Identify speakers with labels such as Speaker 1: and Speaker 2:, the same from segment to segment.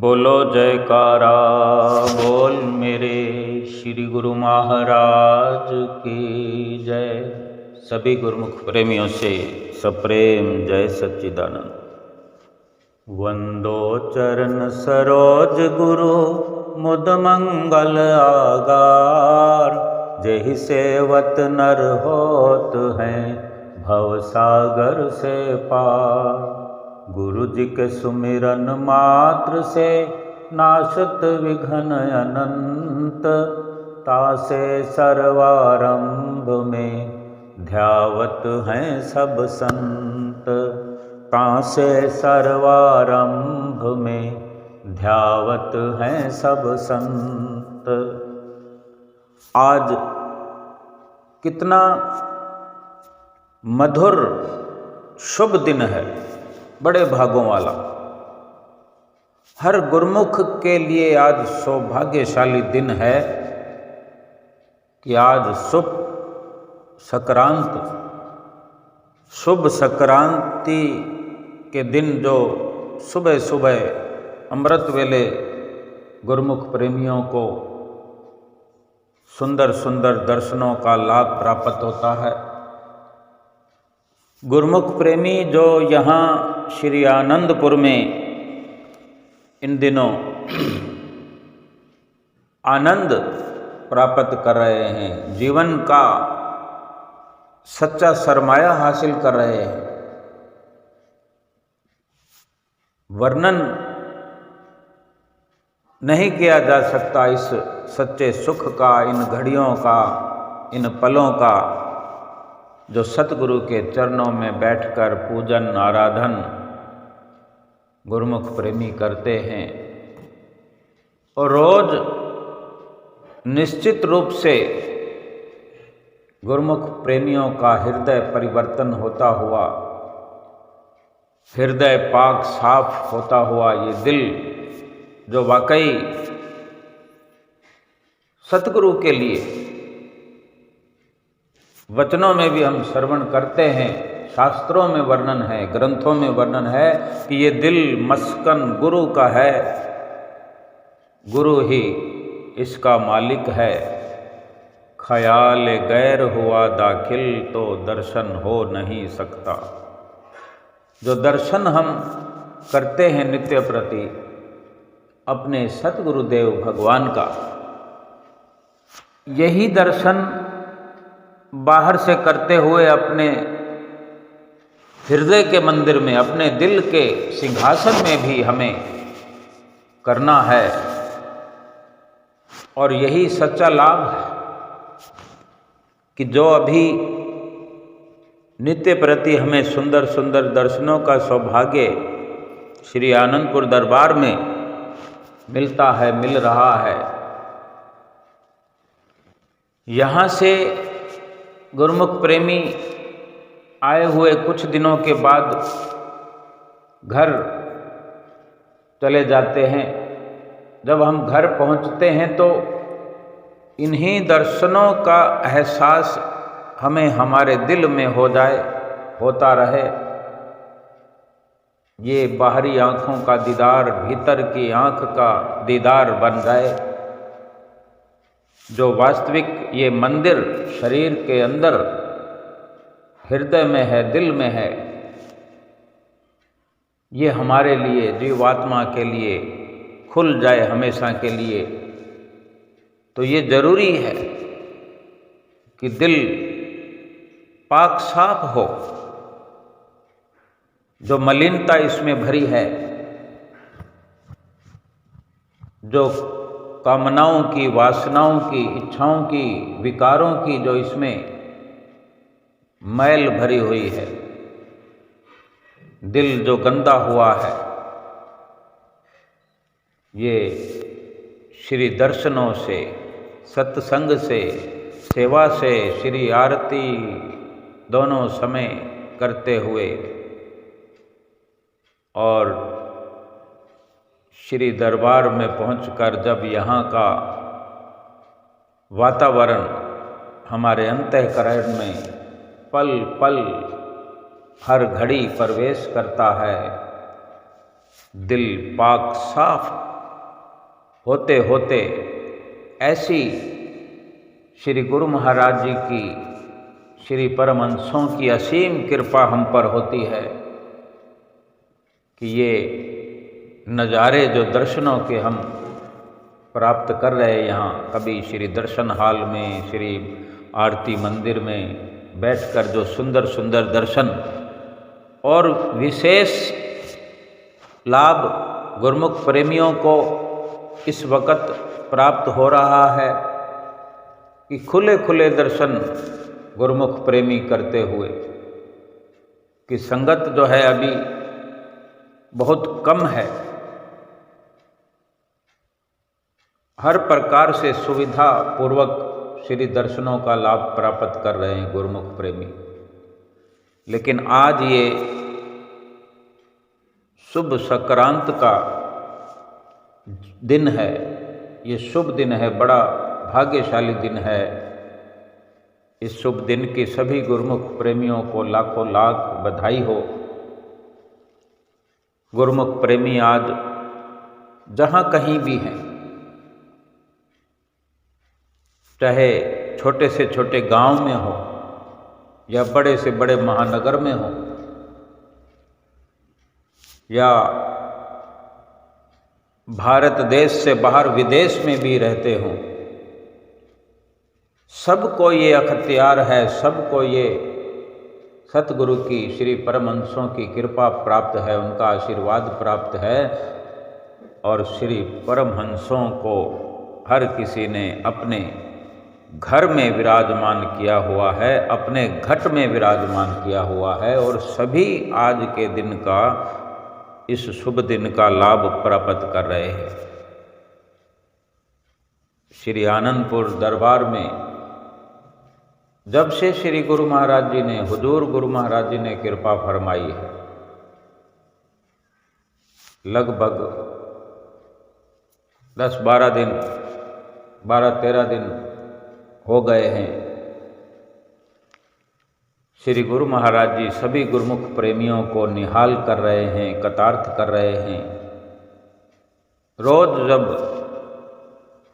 Speaker 1: बोलो जयकारा बोल मेरे श्री गुरु महाराज की जय। सभी गुरुमुख प्रेमियों से सप्रेम जय सच्चिदानंद। वंदो चरण सरोज गुरु मुद मंगल आगार, जेहि सेवत नर होत हैं भव सागर से पार। गुरु जी के सुमिरन मात्र से नाशत विघ्न अनंत, तासे सर्वारंभ में ध्यावत हैं सब संत। तासे सर्वारंभ में ध्यावत हैं सब संत। आज कितना मधुर शुभ दिन है, बड़े भागों वाला। हर गुरुमुख के लिए आज सौभाग्यशाली दिन है कि आज शुभ संक्रांति के दिन जो सुबह सुबह अमृत वेले गुरुमुख प्रेमियों को सुंदर सुंदर दर्शनों का लाभ प्राप्त होता है। गुरुमुख प्रेमी जो यहाँ श्री आनंदपुर में इन दिनों आनंद प्राप्त कर रहे हैं, जीवन का सच्चा सरमाया हासिल कर रहे हैं। वर्णन नहीं किया जा सकता इस सच्चे सुख का, इन घड़ियों का, इन पलों का जो सतगुरु के चरणों में बैठकर पूजन आराधन गुरुमुख प्रेमी करते हैं। और रोज निश्चित रूप से गुरुमुख प्रेमियों का हृदय परिवर्तन होता हुआ, हृदय पाक साफ होता हुआ, ये दिल जो वाकई सतगुरु के लिए वचनों में भी हम श्रवण करते हैं, शास्त्रों में वर्णन है, ग्रंथों में वर्णन है कि ये दिल मस्कन गुरु का है, गुरु ही इसका मालिक है। ख्याल गैर हुआ दाखिल तो दर्शन हो नहीं सकता। जो दर्शन हम करते हैं नित्य प्रति अपने सतगुरुदेव भगवान का, यही दर्शन बाहर से करते हुए अपने हृदय के मंदिर में, अपने दिल के सिंहासन में भी हमें करना है। और यही सच्चा लाभ है कि जो अभी नित्य प्रति हमें सुंदर सुंदर दर्शनों का सौभाग्य श्री आनंदपुर दरबार में मिलता है, मिल रहा है। यहाँ से गुरुमुख प्रेमी आए हुए कुछ दिनों के बाद घर चले जाते हैं। जब हम घर पहुंचते हैं तो इन्हीं दर्शनों का एहसास हमें हमारे दिल में होता रहे। ये बाहरी आँखों का दीदार भीतर की आँख का दीदार बन जाए। जो वास्तविक ये मंदिर शरीर के अंदर हृदय में है, दिल में है, ये हमारे लिए, जीवात्मा के लिए खुल जाए हमेशा के लिए। तो ये जरूरी है कि दिल पाक साफ हो। जो मलिनता इसमें भरी है, जो कामनाओं की, वासनाओं की, इच्छाओं की, विकारों की जो इसमें मैल भरी हुई है, दिल जो गंदा हुआ है, ये श्री दर्शनों से, सत्संग से, सेवा से, श्री आरती दोनों समय करते हुए और श्री दरबार में पहुंचकर जब यहाँ का वातावरण हमारे अंतःकरण में पल पल हर घड़ी प्रवेश करता है, दिल पाक साफ होते होते ऐसी श्री गुरु महाराज जी की, श्री परमहंसों की असीम कृपा हम पर होती है कि ये नज़ारे जो दर्शनों के हम प्राप्त कर रहे हैं यहाँ, कभी श्री दर्शन हॉल में, श्री आरती मंदिर में बैठकर जो सुंदर सुंदर दर्शन और विशेष लाभ गुरुमुख प्रेमियों को इस वक्त प्राप्त हो रहा है कि खुले खुले दर्शन गुरुमुख प्रेमी करते हुए, कि संगत जो है अभी बहुत कम है, हर प्रकार से सुविधा पूर्वक श्री दर्शनों का लाभ प्राप्त कर रहे हैं गुरुमुख प्रेमी। लेकिन आज ये शुभ संक्रांत का दिन है, ये शुभ दिन है, बड़ा भाग्यशाली दिन है। इस शुभ दिन की सभी गुरुमुख प्रेमियों को लाखों लाख बधाई हो। गुरुमुख प्रेमी आज जहाँ कहीं भी हैं, चाहे छोटे से छोटे गांव में हो या बड़े से बड़े महानगर में हो या भारत देश से बाहर विदेश में भी रहते हों, सबको ये अख्तियार है, सबको ये सतगुरु की, श्री परमहंसों की कृपा प्राप्त है, उनका आशीर्वाद प्राप्त है। और श्री परमहंसों को हर किसी ने अपने घर में विराजमान किया हुआ है, अपने घट में विराजमान किया हुआ है, और सभी आज के दिन का, इस शुभ दिन का लाभ प्राप्त कर रहे हैं। श्री आनंदपुर दरबार में जब से श्री गुरु महाराज जी ने, हुजूर गुरु महाराज जी ने कृपा फरमाई है, लगभग 10-12 दिन, 12-13 दिन हो गए हैं। श्री गुरु महाराज जी सभी गुरुमुख प्रेमियों को निहाल कर रहे हैं, कतार्थ कर रहे हैं। रोज जब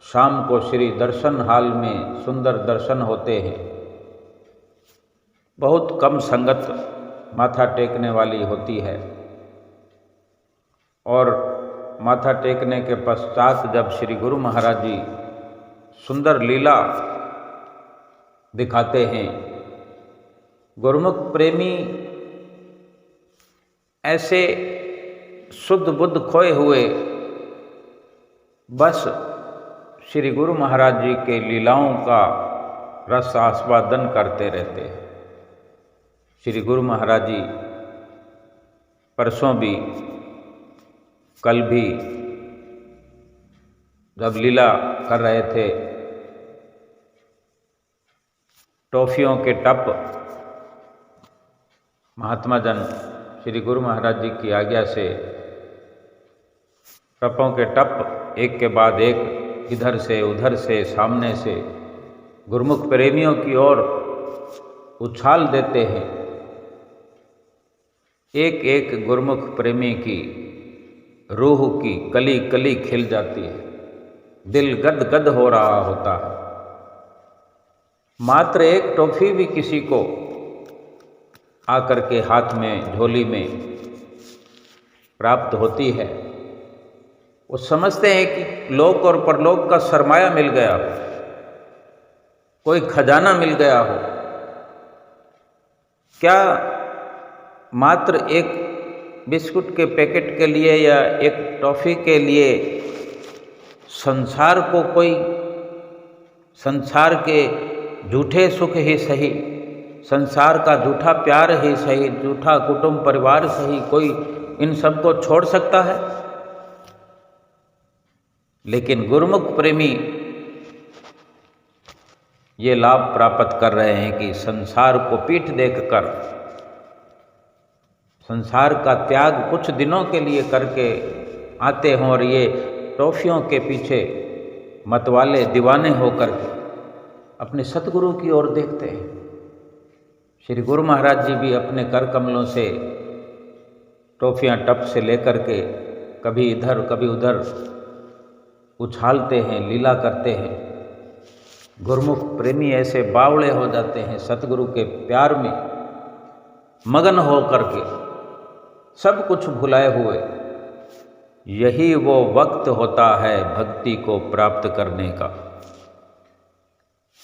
Speaker 1: शाम को श्री दर्शन हॉल में सुंदर दर्शन होते हैं, बहुत कम संगत माथा टेकने वाली होती है, और माथा टेकने के पश्चात जब श्री गुरु महाराज जी सुंदर लीला दिखाते हैं, गुरुमुख प्रेमी ऐसे शुद्ध बुद्ध खोए हुए बस श्री गुरु महाराज जी के लीलाओं का रस आस्वादन करते रहते हैं। श्री गुरु महाराज जी परसों भी, कल भी जब लीला कर रहे थे, टॉफियों के टप महात्मा जन श्री गुरु महाराज जी की आज्ञा से टपों के टप एक के बाद एक, इधर से उधर से, सामने से गुरुमुख प्रेमियों की ओर उछाल देते हैं। एक एक गुरुमुख प्रेमी की रूह की कली कली खिल जाती है, दिल गद गद हो रहा होता है। मात्र एक टॉफी भी किसी को आकर के हाथ में, झोली में प्राप्त होती है, वो समझते हैं कि लोक और परलोक का सरमाया मिल गया हो, कोई खजाना मिल गया हो। क्या मात्र एक बिस्कुट के पैकेट के लिए या एक टॉफ़ी के लिए संसार को, कोई संसार के झूठे सुख ही सही, संसार का झूठा प्यार ही सही, झूठा कुटुंब परिवार सही, कोई इन सब को छोड़ सकता है? लेकिन गुरुमुख प्रेमी ये लाभ प्राप्त कर रहे हैं कि संसार को पीठ देखकर, संसार का त्याग कुछ दिनों के लिए करके आते हों, और ये टॉफियों के पीछे मतवाले दीवाने होकर अपने सतगुरु की ओर देखते हैं। श्री गुरु महाराज जी भी अपने कर कमलों से टॉफियाँ टप से लेकर के कभी इधर कभी उधर उछालते हैं, लीला करते हैं। गुरुमुख प्रेमी ऐसे बावड़े हो जाते हैं सतगुरु के प्यार में मगन हो करके, सब कुछ भुलाए हुए। यही वो वक्त होता है भक्ति को प्राप्त करने का।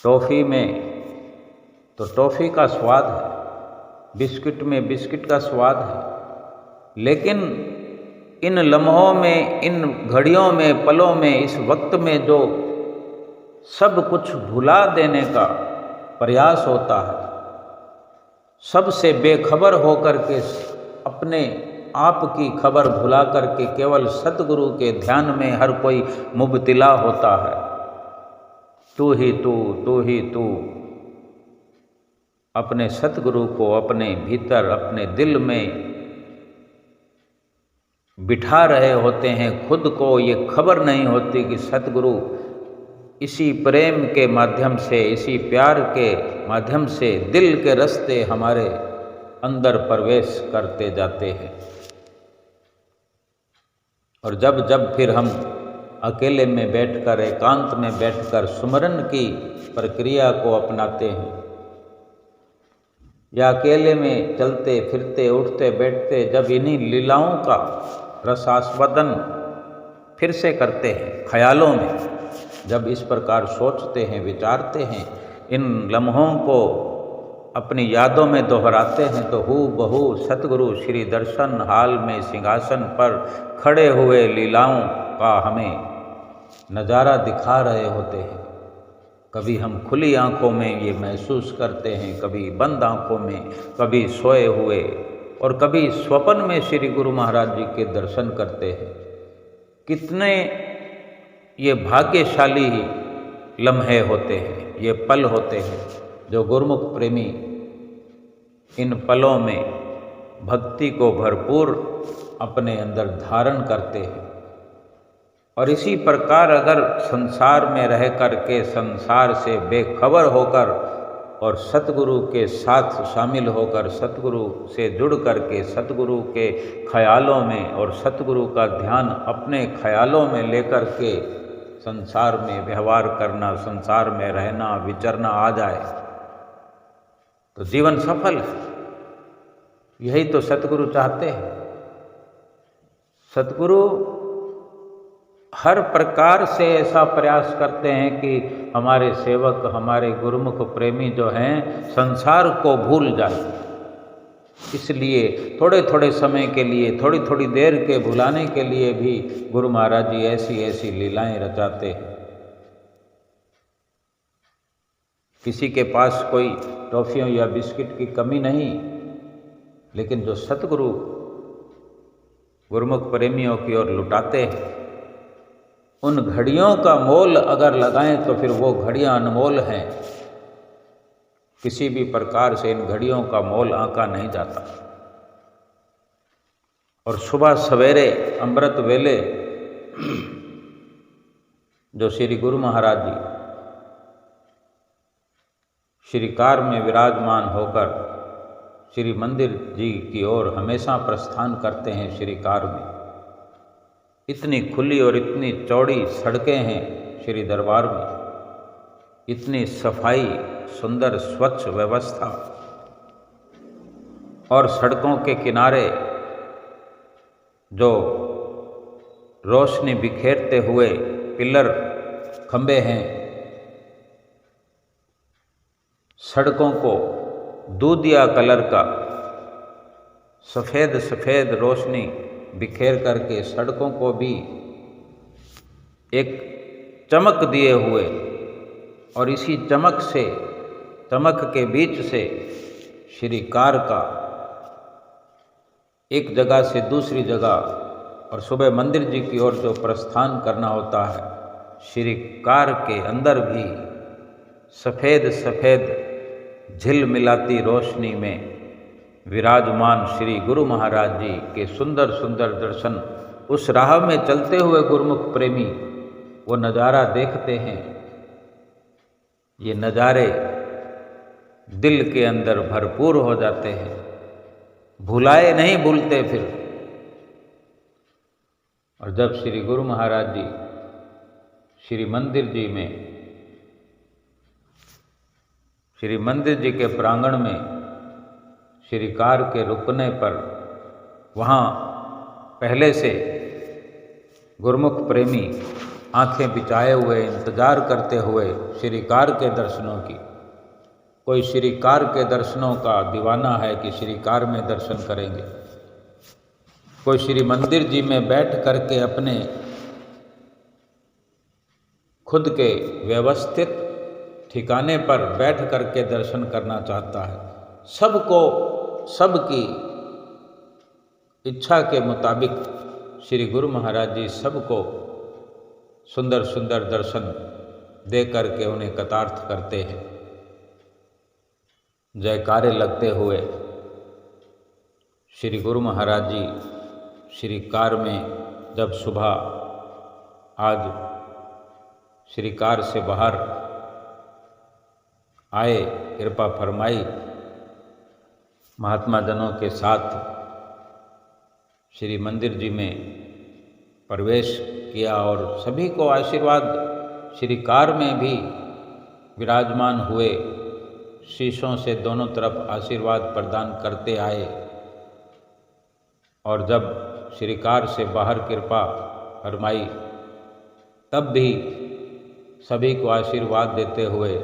Speaker 1: टॉफ़ी में तो टॉफ़ी का स्वाद है, बिस्किट में बिस्किट का स्वाद है, लेकिन इन लम्हों में, इन घड़ियों में, पलों में, इस वक्त में जो सब कुछ भुला देने का प्रयास होता है, सबसे बेखबर होकर के, अपने आप की खबर भुला करके केवल सतगुरु के ध्यान में हर कोई मुब्तिला होता है। तू ही तू, तू ही तू। अपने सतगुरु को अपने भीतर, अपने दिल में बिठा रहे होते हैं। खुद को ये खबर नहीं होती कि सतगुरु इसी प्रेम के माध्यम से, इसी प्यार के माध्यम से दिल के रास्ते हमारे अंदर प्रवेश करते जाते हैं। और जब जब फिर हम अकेले में बैठकर, एकांत में बैठकर सुमरन की प्रक्रिया को अपनाते हैं, या अकेले में चलते फिरते, उठते बैठते जब इन्हीं लीलाओं का रसास्वादन फिर से करते हैं, ख्यालों में जब इस प्रकार सोचते हैं, विचारते हैं, इन लम्हों को अपनी यादों में दोहराते हैं, तो हूबहू सतगुरु श्री दर्शन हाल में सिंहासन पर खड़े हुए लीलाओं का हमें नज़ारा दिखा रहे होते हैं। कभी हम खुली आँखों में ये महसूस करते हैं, कभी बंद आँखों में, कभी सोए हुए, और कभी स्वप्न में श्री गुरु महाराज जी के दर्शन करते हैं। कितने ये भाग्यशाली लम्हे होते हैं, ये पल होते हैं, जो गुरुमुख प्रेमी इन पलों में भक्ति को भरपूर अपने अंदर धारण करते हैं। और इसी प्रकार अगर संसार में रह कर के, संसार से बेखबर होकर और सतगुरु के साथ शामिल होकर, सतगुरु से जुड़ करके, सतगुरु के ख्यालों में और सतगुरु का ध्यान अपने ख्यालों में लेकर के संसार में व्यवहार करना, संसार में रहना, विचरना आ जाए तो जीवन सफल है। यही तो सतगुरु चाहते हैं। सतगुरु हर प्रकार से ऐसा प्रयास करते हैं कि हमारे सेवक, हमारे गुरुमुख प्रेमी जो हैं, संसार को भूल जाए। इसलिए थोड़े थोड़े समय के लिए, थोड़ी थोड़ी देर के भुलाने के लिए भी गुरु महाराज जी ऐसी ऐसी लीलाएं रचाते हैं। किसी के पास कोई टॉफियों या बिस्किट की कमी नहीं, लेकिन जो सतगुरु गुरुमुख प्रेमियों की ओर लुटाते हैं, उन घड़ियों का मोल अगर लगाएं तो फिर वो घड़ियां अनमोल हैं। किसी भी प्रकार से इन घड़ियों का मोल आंका नहीं जाता। और सुबह सवेरे अमृत वेले जो श्री गुरु महाराज जी श्री कार में विराजमान होकर श्री मंदिर जी की ओर हमेशा प्रस्थान करते हैं, श्री कार में इतनी खुली और इतनी चौड़ी सड़कें हैं श्री दरबार में, इतनी सफाई, सुंदर स्वच्छ व्यवस्था, और सड़कों के किनारे जो रोशनी बिखेरते हुए पिलर खंबे हैं, सड़कों को दूधिया कलर का सफ़ेद सफ़ेद रोशनी बिखेर करके सड़कों को भी एक चमक दिए हुए, और इसी चमक से, चमक के बीच से श्री कार का एक जगह से दूसरी जगह और सुबह मंदिर जी की ओर जो प्रस्थान करना होता है, श्री कार के अंदर भी सफ़ेद सफ़ेद झिलमिलाती रोशनी में विराजमान श्री गुरु महाराज जी के सुंदर सुंदर दर्शन, उस राह में चलते हुए गुरुमुख प्रेमी वो नज़ारा देखते हैं। ये नज़ारे दिल के अंदर भरपूर हो जाते हैं, भुलाए नहीं भूलते फिर। और जब श्री गुरु महाराज जी श्री मंदिर जी में, श्री मंदिर जी के प्रांगण में श्री कार के रुकने पर वहाँ पहले से गुरुमुख प्रेमी आंखें बिछाए हुए इंतजार करते हुए श्री कार के दर्शनों की। कोई श्री कार के दर्शनों का दीवाना है कि श्री कार में दर्शन करेंगे, कोई श्री मंदिर जी में बैठ करके अपने खुद के व्यवस्थित ठिकाने पर बैठ करके दर्शन करना चाहता है। सबको सबकी इच्छा के मुताबिक श्री गुरु महाराज जी सबको सुंदर सुंदर दर्शन दे करके उन्हें कृतार्थ करते हैं। जयकारे लगते हुए श्री गुरु महाराज जी श्री कार में जब सुबह आज श्री कार से बाहर आए, कृपा फरमाई, महात्मा जनों के साथ श्री मंदिर जी में प्रवेश किया और सभी को आशीर्वाद श्री कार में भी विराजमान हुए, शीशों से दोनों तरफ आशीर्वाद प्रदान करते आए। और जब श्री कार से बाहर कृपा फरमाई तब भी सभी को आशीर्वाद देते हुए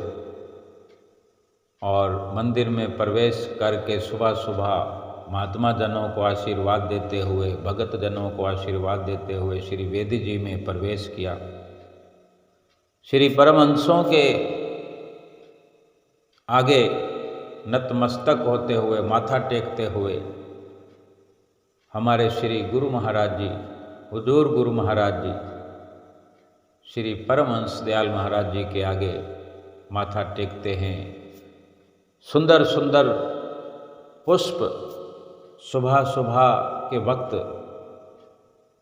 Speaker 1: और मंदिर में प्रवेश करके सुबह सुबह महात्मा जनों को आशीर्वाद देते हुए, भगत जनों को आशीर्वाद देते हुए श्री वेदी जी में प्रवेश किया। श्री परमहंसों के आगे नतमस्तक होते हुए, माथा टेकते हुए हमारे श्री गुरु महाराज जी, हुजूर गुरु महाराज जी, श्री परमहंस दयाल महाराज जी के आगे माथा टेकते हैं। सुंदर सुंदर पुष्प सुबह सुबह के वक्त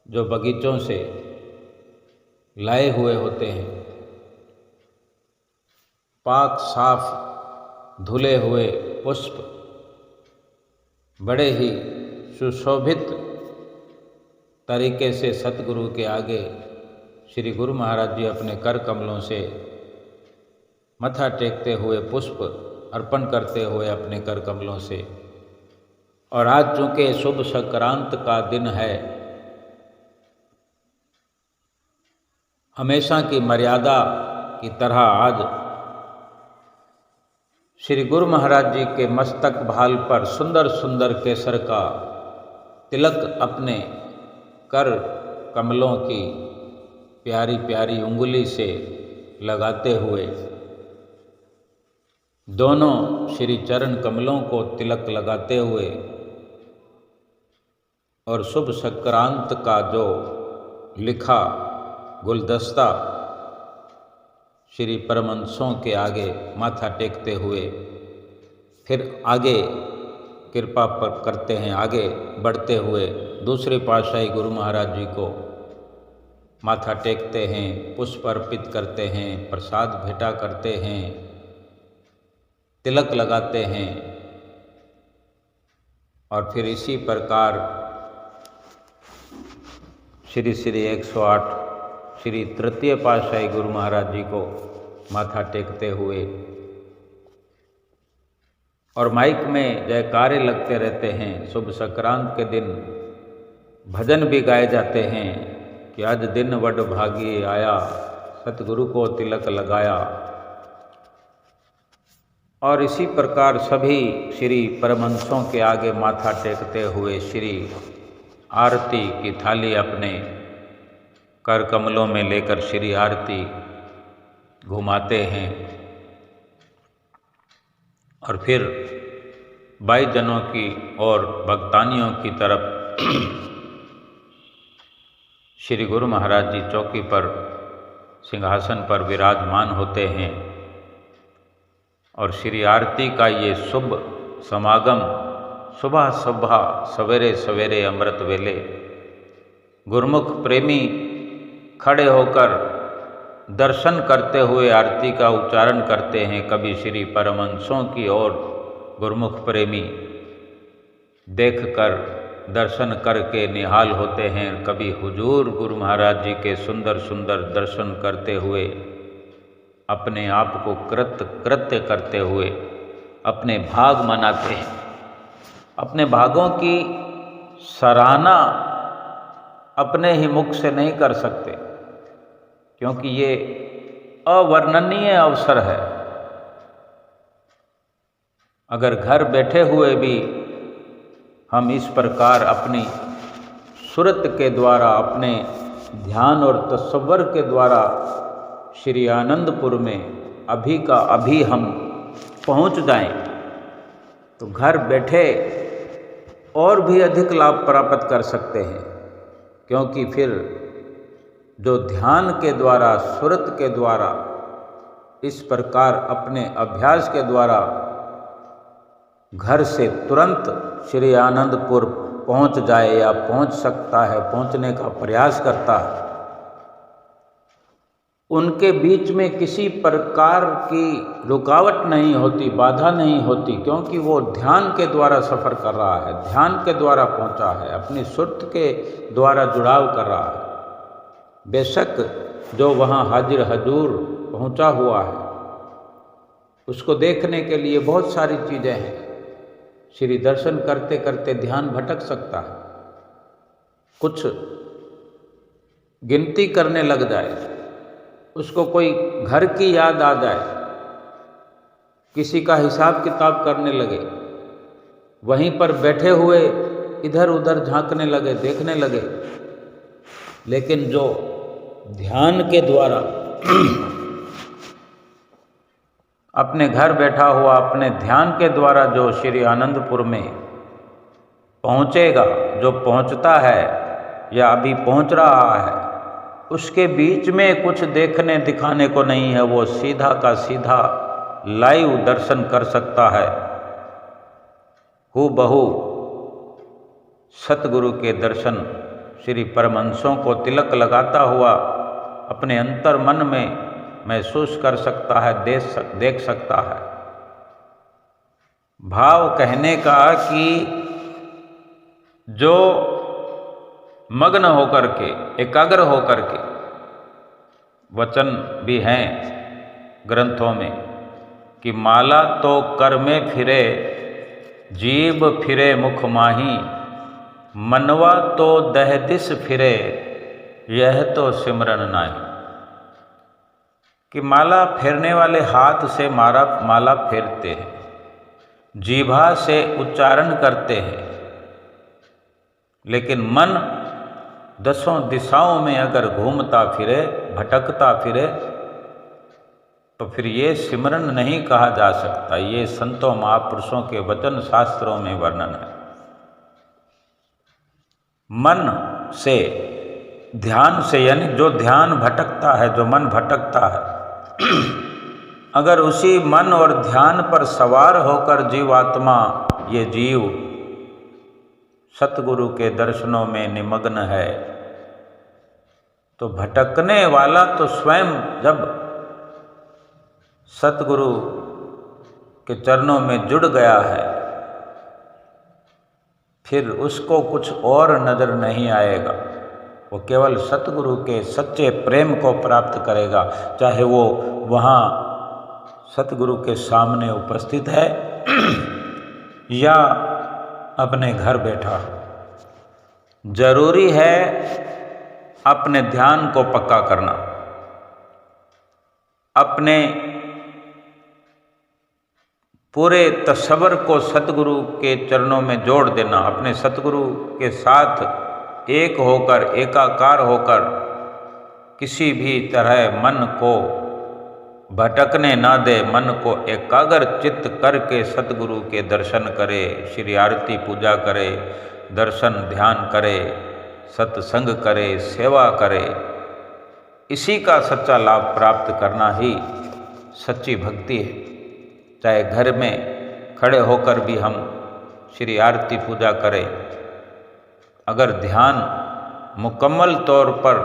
Speaker 1: जो बगीचों से लाए हुए होते हैं, पाक साफ धुले हुए पुष्प बड़े ही सुशोभित तरीके से सतगुरु के आगे श्री गुरु महाराज जी अपने कर कमलों से मथा टेकते हुए, पुष्प अर्पण करते हुए अपने कर कमलों से। और आज चूँकि शुभ संक्रांत का दिन है, हमेशा की मर्यादा की तरह आज श्री गुरु महाराज जी के मस्तक भाल पर सुंदर सुंदर केसर का तिलक अपने कर कमलों की प्यारी प्यारी उंगली से लगाते हुए दोनों श्री चरण कमलों को तिलक लगाते हुए और शुभ संक्रांत का जो लिखा गुलदस्ता श्री परमहंसों के आगे माथा टेकते हुए फिर आगे कृपा पर करते हैं, आगे बढ़ते हुए दूसरे पातशाही गुरु महाराज जी को माथा टेकते हैं, पुष्प अर्पित करते हैं, प्रसाद भेंटा करते हैं, तिलक लगाते हैं। और फिर इसी प्रकार श्री श्री 108 श्री तृतीय पातशाही गुरु महाराज जी को माथा टेकते हुए और माइक में जयकारे लगते रहते हैं। शुभ संक्रांत के दिन भजन भी गाए जाते हैं कि आज दिन वड भागी आया, सतगुरु को तिलक लगाया। और इसी प्रकार सभी श्री परमहंसों के आगे माथा टेकते हुए श्री आरती की थाली अपने कर कमलों में लेकर श्री आरती घुमाते हैं और फिर भाई जनों की और भक्तानियों की तरफ श्री गुरु महाराज जी चौकी पर सिंहासन पर विराजमान होते हैं और श्री आरती का ये शुभ समागम सुबह सुबह सवेरे सवेरे अमृत वेले गुरुमुख प्रेमी खड़े होकर दर्शन करते हुए आरती का उच्चारण करते हैं। कभी श्री परमहंसों की और गुरुमुख प्रेमी देखकर दर्शन करके निहाल होते हैं। कभी हुजूर गुरु महाराज जी के सुंदर सुंदर दर्शन करते हुए, अपने आप को कृत्य करते हुए अपने भाग मनाते हैं। अपने भागों की सराहना अपने ही मुख से नहीं कर सकते, क्योंकि ये अवर्णनीय अवसर है। अगर घर बैठे हुए भी हम इस प्रकार अपनी सुरत के द्वारा, अपने ध्यान और तसव्वुर के द्वारा श्री आनंदपुर में अभी का अभी हम पहुंच जाएं, तो घर बैठे और भी अधिक लाभ प्राप्त कर सकते हैं। क्योंकि फिर जो ध्यान के द्वारा, सुरत के द्वारा, इस प्रकार अपने अभ्यास के द्वारा घर से तुरंत श्री आनंदपुर पहुंच जाए या पहुंच सकता है, पहुंचने का प्रयास करता है, उनके बीच में किसी प्रकार की रुकावट नहीं होती, बाधा नहीं होती, क्योंकि वो ध्यान के द्वारा सफ़र कर रहा है, ध्यान के द्वारा पहुंचा है, अपनी सुरत के द्वारा जुड़ाव कर रहा है। बेशक जो वहाँ हाजिर हजूर पहुंचा हुआ है, उसको देखने के लिए बहुत सारी चीज़ें हैं। श्री दर्शन करते करते ध्यान भटक सकता है, कुछ गिनती करने लग जाए, उसको कोई घर की याद आ जाए, किसी का हिसाब किताब करने लगे, वहीं पर बैठे हुए इधर उधर झांकने लगे, देखने लगे। लेकिन जो ध्यान के द्वारा अपने घर बैठा हुआ, अपने ध्यान के द्वारा जो श्री आनंदपुर में पहुँचेगा, जो पहुँचता है या अभी पहुँच रहा है, उसके बीच में कुछ देखने दिखाने को नहीं है। वो सीधा का सीधा लाइव दर्शन कर सकता है। हूबहू सतगुरु के दर्शन श्री परमहंसों को तिलक लगाता हुआ अपने अंतर मन में महसूस कर सकता है, देख सकता है। भाव कहने का कि जो मग्न होकर के, एकाग्र होकर के, वचन भी हैं ग्रंथों में कि माला तो कर में फिरे, जीभ फिरे मुख माही, मनवा तो दह दिस फिरे, यह तो सिमरन नाही। कि माला फेरने वाले हाथ से माला फेरते हैं, जीभा से उच्चारण करते हैं, लेकिन मन दसों दिशाओं में अगर घूमता फिरे, भटकता फिरे, तो फिर ये सिमरन नहीं कहा जा सकता। ये संतों महापुरुषों के वचन शास्त्रों में वर्णन है। मन से, ध्यान से, यानी जो ध्यान भटकता है, जो मन भटकता है, अगर उसी मन और ध्यान पर सवार होकर जीवात्मा, ये जीव सतगुरु के दर्शनों में निमग्न है, तो भटकने वाला तो स्वयं जब सतगुरु के चरणों में जुड़ गया है, फिर उसको कुछ और नजर नहीं आएगा। वो केवल सतगुरु के सच्चे प्रेम को प्राप्त करेगा, चाहे वो वहाँ सतगुरु के सामने उपस्थित है या अपने घर बैठा हो। जरूरी है अपने ध्यान को पक्का करना, अपने पूरे तसव्वुर को सतगुरु के चरणों में जोड़ देना, अपने सतगुरु के साथ एक होकर, एकाकार होकर किसी भी तरह मन को भटकने ना दे, मन को एकाग्र चित्त करके सतगुरु के दर्शन करे, श्री आरती पूजा करे, दर्शन ध्यान करे, सत्संग करे, सेवा करे। इसी का सच्चा लाभ प्राप्त करना ही सच्ची भक्ति है। चाहे घर में खड़े होकर भी हम श्री आरती पूजा करें, अगर ध्यान मुकम्मल तौर पर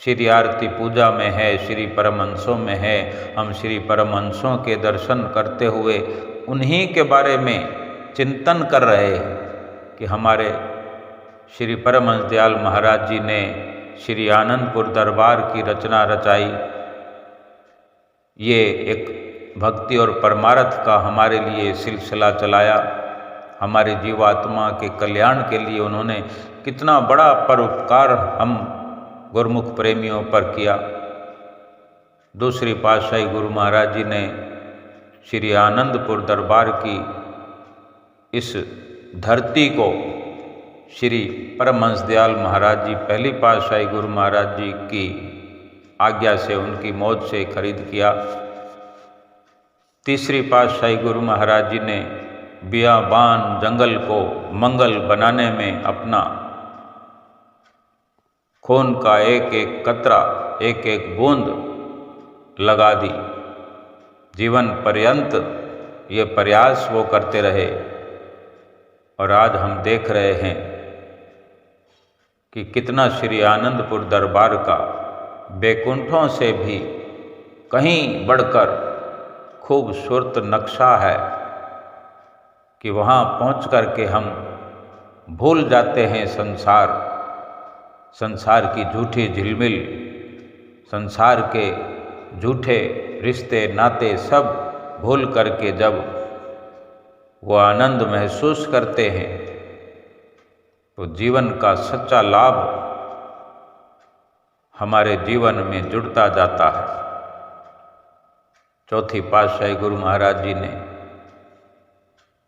Speaker 1: श्री आरती पूजा में है, श्री परमहंसों में है, हम श्री परमहंसों के दर्शन करते हुए उन्हीं के बारे में चिंतन कर रहे हैं, कि हमारे श्री परमहंस दयाल महाराज जी ने श्री आनंदपुर दरबार की रचना रचाई। ये एक भक्ति और परमार्थ का हमारे लिए सिलसिला चलाया। हमारे जीवात्मा के कल्याण के लिए उन्होंने कितना बड़ा परोपकार हम गुरुमुख प्रेमियों पर किया। दूसरी पातशाही गुरु महाराज जी ने श्री आनंदपुर दरबार की इस धरती को श्री परमहंस दयाल महाराज जी पहली पातशाही गुरु महाराज जी की आज्ञा से, उनकी मौत से खरीद किया। तीसरी पातशाही गुरु महाराज जी ने बियाबान जंगल को मंगल बनाने में अपना खून का एक एक कतरा, एक एक बूंद लगा दी। जीवन पर्यंत ये प्रयास वो करते रहे और आज हम देख रहे हैं कि कितना श्री आनंदपुर दरबार का बैकुंठों से भी कहीं बढ़कर खूबसूरत नक्शा है कि वहाँ पहुँच कर के हम भूल जाते हैं संसार की झूठी झिलमिल, संसार के झूठे रिश्ते नाते सब भूल करके जब वो आनंद महसूस करते हैं तो जीवन का सच्चा लाभ हमारे जीवन में जुड़ता जाता है। चौथी पातशाही गुरु महाराज जी ने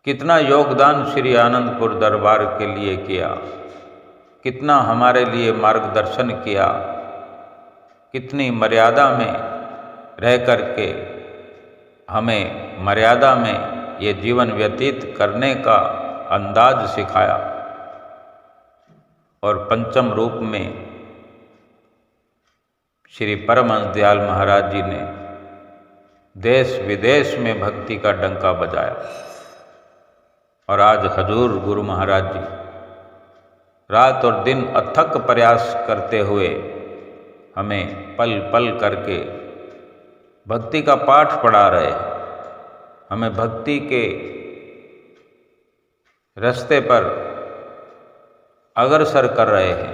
Speaker 1: कितना योगदान श्री आनंदपुर दरबार के लिए किया, कितना हमारे लिए मार्गदर्शन किया, कितनी मर्यादा में रह कर के हमें मर्यादा में ये जीवन व्यतीत करने का अंदाज सिखाया। और पंचम रूप में श्री परमहंस दयाल महाराज जी ने देश विदेश में भक्ति का डंका बजाया। और आज हजूर गुरु महाराज जी रात और दिन अथक प्रयास करते हुए हमें पल पल करके भक्ति का पाठ पढ़ा रहे हैं, हमें भक्ति के रास्ते पर अग्रसर कर रहे हैं।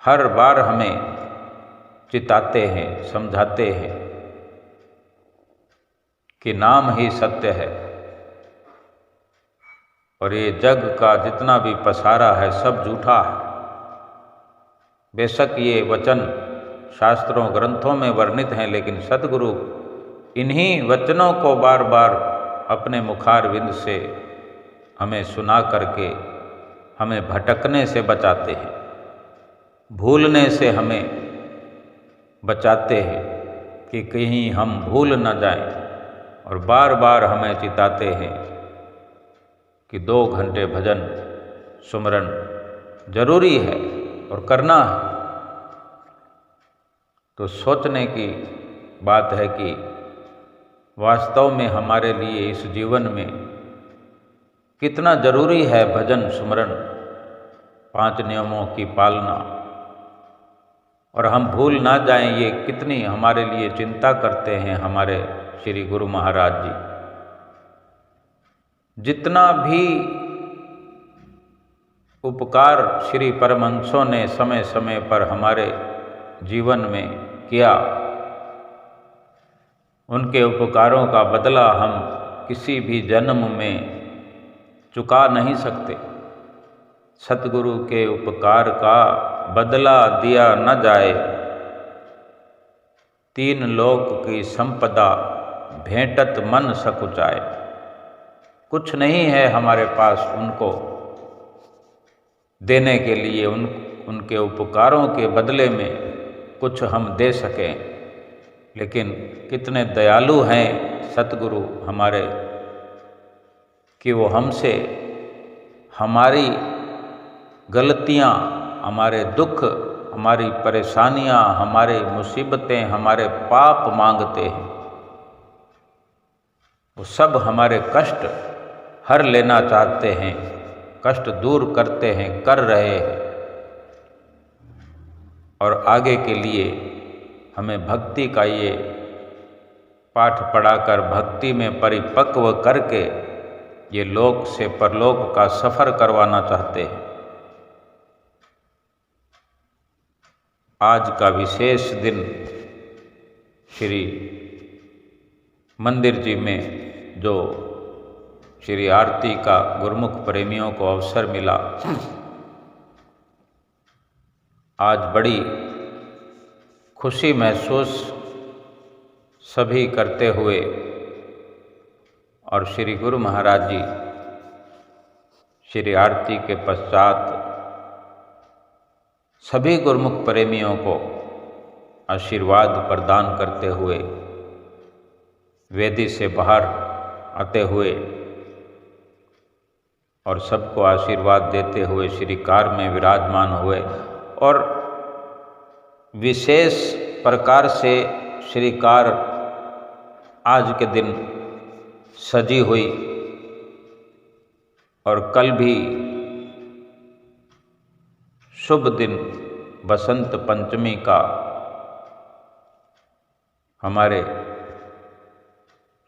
Speaker 1: हर बार हमें चिताते हैं, समझाते हैं कि नाम ही सत्य है और ये जग का जितना भी पसारा है सब झूठा है। बेशक ये वचन शास्त्रों ग्रंथों में वर्णित हैं, लेकिन सद्गुरु इन्हीं वचनों को बार बार अपने मुखारविंद से हमें सुना करके हमें भटकने से बचाते हैं, भूलने से हमें बचाते हैं कि कहीं हम भूल न जाएं। और बार बार हमें चिताते हैं कि 2 घंटे भजन सुमरन जरूरी है और करना है। तो सोचने की बात है कि वास्तव में हमारे लिए इस जीवन में कितना जरूरी है भजन सुमरन, 5 नियमों की पालना। और हम भूल ना जाएं, ये कितनी हमारे लिए चिंता करते हैं हमारे श्री गुरु महाराज जी। जितना भी उपकार श्री परमहंसों ने समय समय पर हमारे जीवन में किया, उनके उपकारों का बदला हम किसी भी जन्म में चुका नहीं सकते। सतगुरु के उपकार का बदला दिया न जाए, 3 लोक की संपदा भेंटत मन सकुचाए। कुछ नहीं है हमारे पास उनको देने के लिए, उनके उपकारों के बदले में कुछ हम दे सकें। लेकिन कितने दयालु हैं सतगुरु हमारे कि वो हमसे हमारी गलतियाँ, हमारे दुख, हमारी परेशानियाँ, हमारे मुसीबतें, हमारे पाप मांगते हैं। वो सब हमारे कष्ट हर लेना चाहते हैं, कष्ट दूर करते हैं, कर रहे हैं। और आगे के लिए हमें भक्ति का ये पाठ पढ़ाकर भक्ति में परिपक्व करके ये लोक से परलोक का सफ़र करवाना चाहते हैं। आज का विशेष दिन श्री मंदिर जी में जो श्री आरती का गुरुमुख प्रेमियों को अवसर मिला, आज बड़ी खुशी महसूस सभी करते हुए और श्री गुरु महाराज जी श्री आरती के पश्चात सभी गुरुमुख प्रेमियों को आशीर्वाद प्रदान करते हुए वेदी से बाहर आते हुए और सबको आशीर्वाद देते हुए श्री कार में विराजमान हुए और विशेष प्रकार से श्री कार आज के दिन सजी हुई और कल भी शुभ दिन बसंत पंचमी का हमारे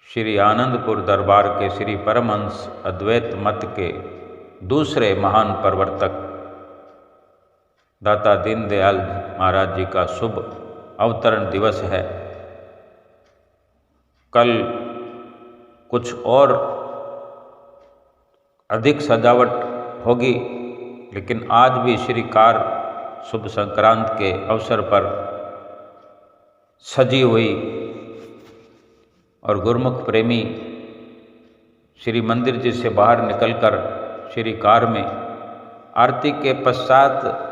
Speaker 1: श्री आनंदपुर दरबार के श्री परमहंस अद्वैत मत के दूसरे महान प्रवर्तक दाता दीनदयाल महाराज जी का शुभ अवतरण दिवस है। कल कुछ और अधिक सजावट होगी, लेकिन आज भी श्री कार शुभ संक्रांत के अवसर पर सजी हुई और गुरुमुख प्रेमी श्री मंदिर जी से बाहर निकलकर श्री कार में आरती के पश्चात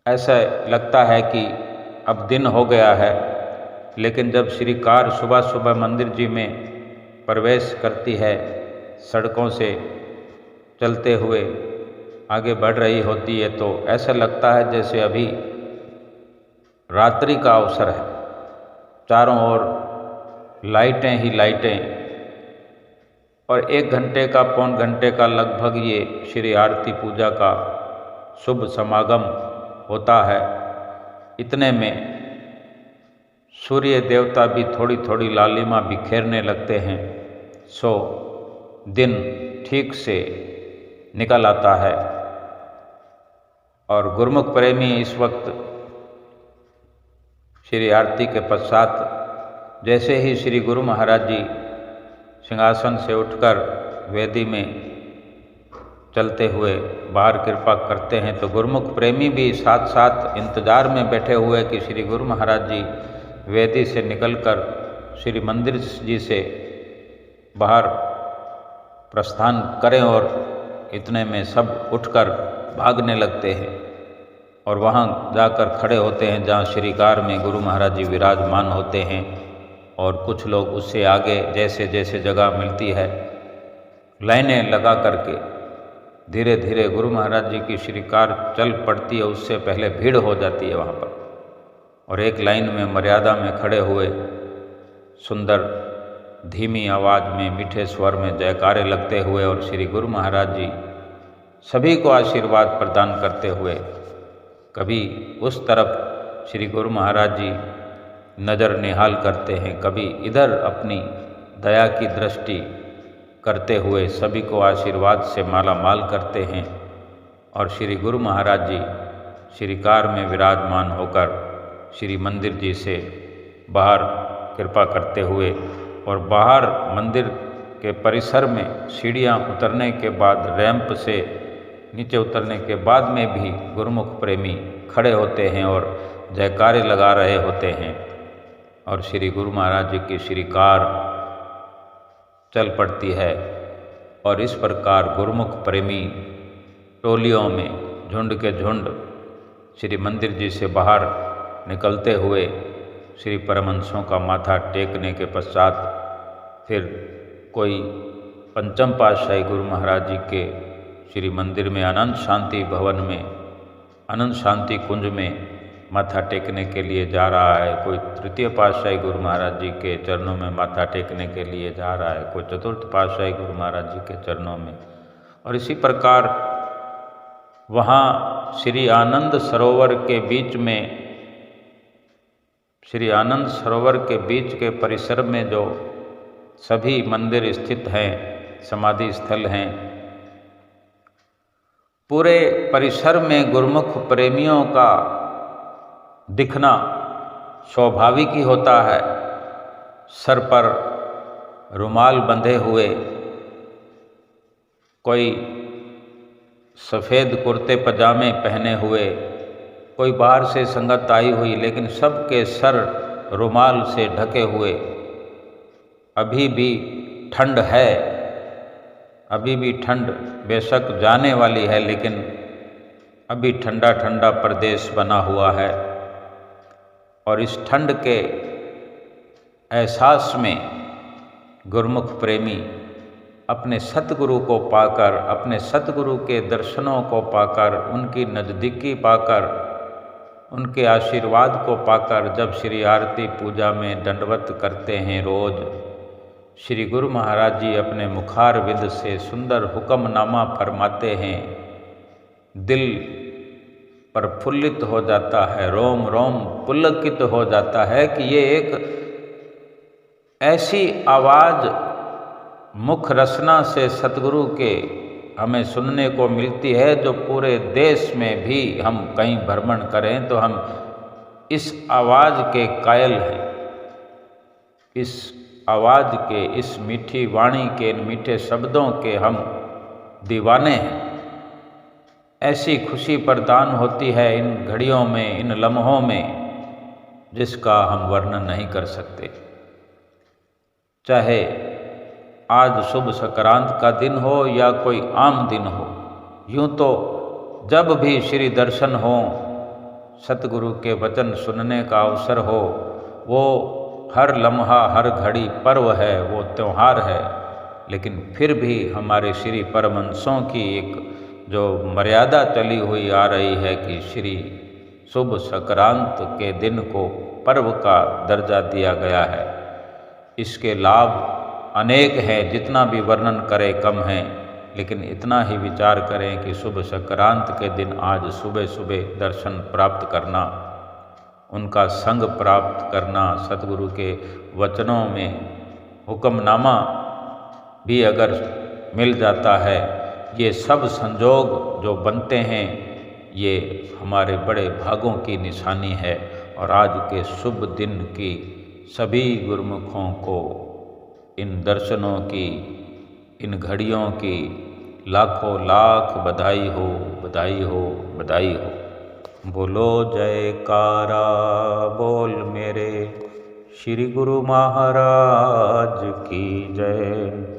Speaker 1: ऐसा लगता है कि अब दिन हो गया है, लेकिन जब श्री कार सुबह सुबह मंदिर जी में प्रवेश करती है, सड़कों से चलते हुए आगे बढ़ रही होती है, तो ऐसा लगता है जैसे अभी रात्रि का अवसर है। चारों ओर लाइटें ही लाइटें और 1 घंटे का पौन घंटे का लगभग ये श्री आरती पूजा का शुभ समागम होता है। इतने में सूर्य देवता भी थोड़ी थोड़ी लालिमा बिखेरने लगते हैं, सो दिन ठीक से निकल आता है और गुरुमुख प्रेमी इस वक्त श्री आरती के पश्चात जैसे ही श्री गुरु महाराज जी सिंहासन से उठकर वेदी में चलते हुए बाहर कृपा करते हैं, तो गुरुमुख प्रेमी भी साथ साथ इंतजार में बैठे हुए कि श्री गुरु महाराज जी वेदी से निकलकर श्री मंदिर जी से बाहर प्रस्थान करें, और इतने में सब उठकर भागने लगते हैं और वहाँ जाकर खड़े होते हैं जहाँ श्री कार में गुरु महाराज जी विराजमान होते हैं। और कुछ लोग उससे आगे जैसे जैसे जगह मिलती है लाइनें लगा करके धीरे धीरे गुरु महाराज जी की श्री कार चल पड़ती है, उससे पहले भीड़ हो जाती है वहाँ पर, और एक लाइन में मर्यादा में खड़े हुए सुंदर धीमी आवाज़ में मीठे स्वर में जयकारे लगते हुए और श्री गुरु महाराज जी सभी को आशीर्वाद प्रदान करते हुए कभी उस तरफ श्री गुरु महाराज जी नज़र निहाल करते हैं, कभी इधर अपनी दया की दृष्टि करते हुए सभी को आशीर्वाद से माला माल करते हैं। और श्री गुरु महाराज जी श्री कार में विराजमान होकर श्री मंदिर जी से बाहर कृपा करते हुए और बाहर मंदिर के परिसर में सीढ़ियाँ उतरने के बाद रैंप से नीचे उतरने के बाद में भी गुरुमुख प्रेमी खड़े होते हैं और जयकारे लगा रहे होते हैं और श्री गुरु महाराज जी की श्री कार चल पड़ती है। और इस प्रकार गुरुमुख प्रेमी टोलियों में झुंड के झुंड श्री मंदिर जी से बाहर निकलते हुए श्री परमहंसों का माथा टेकने के पश्चात फिर कोई पंचम पातशाही गुरु महाराज जी के श्री मंदिर में अनंत शांति भवन में अनंत शांति कुंज में माथा टेकने के लिए जा रहा है, कोई तृतीय पातशाही गुरु महाराज जी के चरणों में माथा टेकने के लिए जा रहा है, कोई चतुर्थ पातशाही गुरु महाराज जी के चरणों में। और इसी प्रकार वहाँ श्री आनंद सरोवर के बीच में श्री आनंद सरोवर के बीच के परिसर में जो सभी मंदिर स्थित हैं, समाधि स्थल हैं। पूरे परिसर में गुरुमुख प्रेमियों का दिखना स्वाभाविक ही होता है। सर पर रुमाल बंधे हुए, कोई सफ़ेद कुर्ते पजामे पहने हुए, कोई बाहर से संगत आई हुई, लेकिन सबके सर रुमाल से ढके हुए। अभी भी ठंड है, अभी भी ठंड बेशक जाने वाली है, लेकिन अभी ठंडा ठंडा प्रदेश बना हुआ है। और इस ठंड के एहसास में गुरुमुख प्रेमी अपने सतगुरु को पाकर, अपने सतगुरु के दर्शनों को पाकर, उनकी नज़दीकी पाकर, उनके आशीर्वाद को पाकर जब श्री आरती पूजा में दंडवत करते हैं रोज़, श्री गुरु महाराज जी अपने मुखार विद से सुंदर हुक्मनामा फरमाते हैं। दिल प्रफुल्लित हो जाता है, रोम रोम पुलकित हो जाता है कि ये एक ऐसी आवाज़ मुख रसना से सतगुरु के हमें सुनने को मिलती है जो पूरे देश में भी हम कहीं भ्रमण करें तो हम इस आवाज़ के कायल हैं, इस आवाज़ के, इस मीठी वाणी के, इन मीठे शब्दों के हम दीवाने हैं। ऐसी खुशी प्रदान होती है इन घड़ियों में, इन लम्हों में, जिसका हम वर्णन नहीं कर सकते। चाहे आज शुभ संक्रांत का दिन हो या कोई आम दिन हो, यूँ तो जब भी श्री दर्शन हो, सतगुरु के वचन सुनने का अवसर हो, वो हर लम्हा, हर घड़ी पर्व है, वो त्यौहार है। लेकिन फिर भी हमारे श्री परमहंसों की एक जो मर्यादा चली हुई आ रही है कि श्री शुभ संक्रांत के दिन को पर्व का दर्जा दिया गया है। इसके लाभ अनेक हैं, जितना भी वर्णन करें कम हैं, लेकिन इतना ही विचार करें कि शुभ संक्रांत के दिन आज सुबह सुबह दर्शन प्राप्त करना, उनका संग प्राप्त करना, सतगुरु के वचनों में हुक्मनामा भी अगर मिल जाता है, ये सब संजोग जो बनते हैं, ये हमारे बड़े भागों की निशानी है। और आज के शुभ दिन की सभी गुरुमुखों को इन दर्शनों की, इन घड़ियों की लाखों लाख बधाई हो, बधाई हो, बधाई हो। बोलो जयकारा बोल मेरे श्री गुरु महाराज की जय।